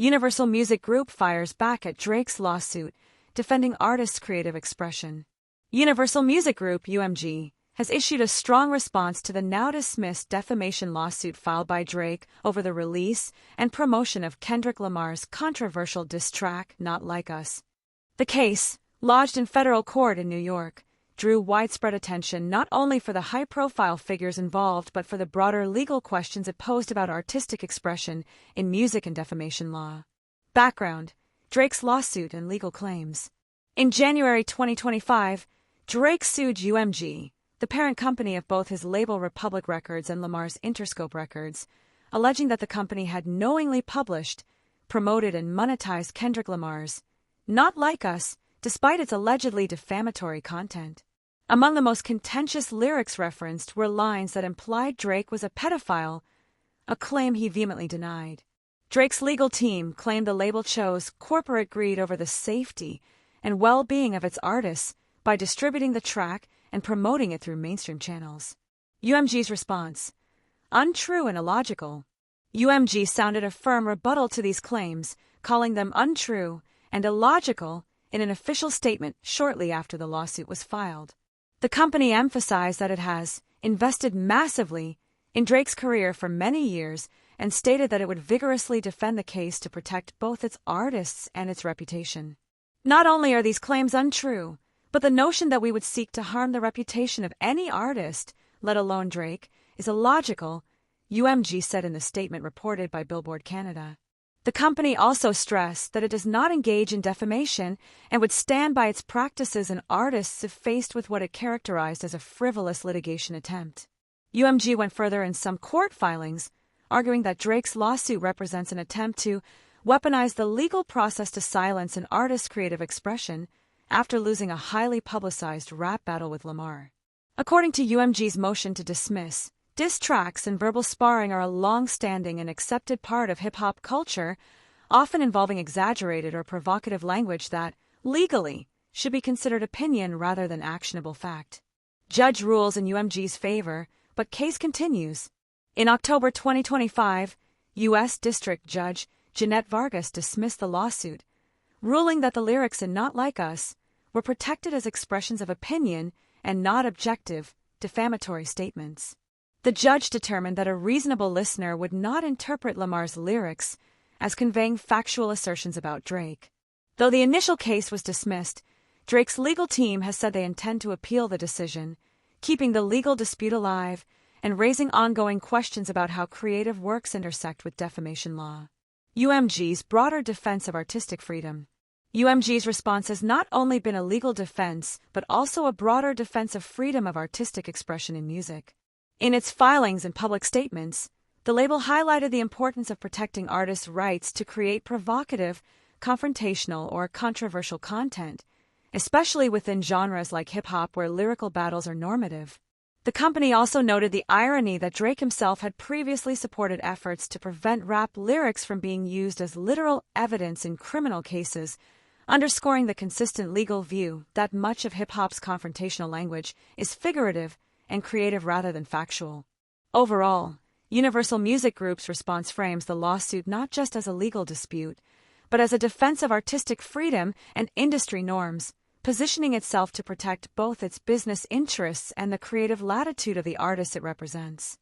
Universal Music Group fires back at Drake's lawsuit, defending artists' creative expression. Universal Music Group, UMG, has issued a strong response to the now-dismissed defamation lawsuit filed by Drake over the release and promotion of Kendrick Lamar's controversial diss track, Not Like Us. The case, lodged in federal court in New York, drew widespread attention not only for the high-profile figures involved but for the broader legal questions it posed about artistic expression in music and defamation law. Background: Drake's lawsuit and legal claims. In January 2025, Drake sued UMG, the parent company of both his label Republic Records and Lamar's Interscope Records, alleging that the company had knowingly published, promoted and monetized Kendrick Lamar's Not Like Us, despite its allegedly defamatory content. Among the most contentious lyrics referenced were lines that implied Drake was a pedophile, a claim he vehemently denied. Drake's legal team claimed the label chose corporate greed over the safety and well-being of its artists by distributing the track and promoting it through mainstream channels. UMG's response: untrue and illogical. UMG sounded a firm rebuttal to these claims, calling them untrue and illogical in an official statement shortly after the lawsuit was filed. The company emphasized that it has invested massively in Drake's career for many years and stated that it would vigorously defend the case to protect both its artists and its reputation. Not only are these claims untrue, but the notion that we would seek to harm the reputation of any artist, let alone Drake, is illogical, UMG said in the statement reported by Billboard Canada. The company also stressed that it does not engage in defamation and would stand by its practices and artists if faced with what it characterized as a frivolous litigation attempt. UMG went further in some court filings, arguing that Drake's lawsuit represents an attempt to weaponize the legal process to silence an artist's creative expression after losing a highly publicized rap battle with Lamar. According to UMG's motion to dismiss, diss tracks and verbal sparring are a long-standing and accepted part of hip-hop culture, often involving exaggerated or provocative language that, legally, should be considered opinion rather than actionable fact. Judge rules in UMG's favor, but case continues. In October 2025, U.S. District Judge Jeanette Vargas dismissed the lawsuit, ruling that the lyrics in Not Like Us were protected as expressions of opinion and not objective, defamatory statements. The judge determined that a reasonable listener would not interpret Lamar's lyrics as conveying factual assertions about Drake. Though the initial case was dismissed, Drake's legal team has said they intend to appeal the decision, keeping the legal dispute alive and raising ongoing questions about how creative works intersect with defamation law. UMG's broader defense of artistic freedom. UMG's response has not only been a legal defense, but also a broader defense of freedom of artistic expression in music. In its filings and public statements, the label highlighted the importance of protecting artists' rights to create provocative, confrontational, or controversial content, especially within genres like hip-hop where lyrical battles are normative. The company also noted the irony that Drake himself had previously supported efforts to prevent rap lyrics from being used as literal evidence in criminal cases, underscoring the consistent legal view that much of hip-hop's confrontational language is figurative and creative rather than factual. Overall, Universal Music Group's response frames the lawsuit not just as a legal dispute, but as a defense of artistic freedom and industry norms, positioning itself to protect both its business interests and the creative latitude of the artists it represents.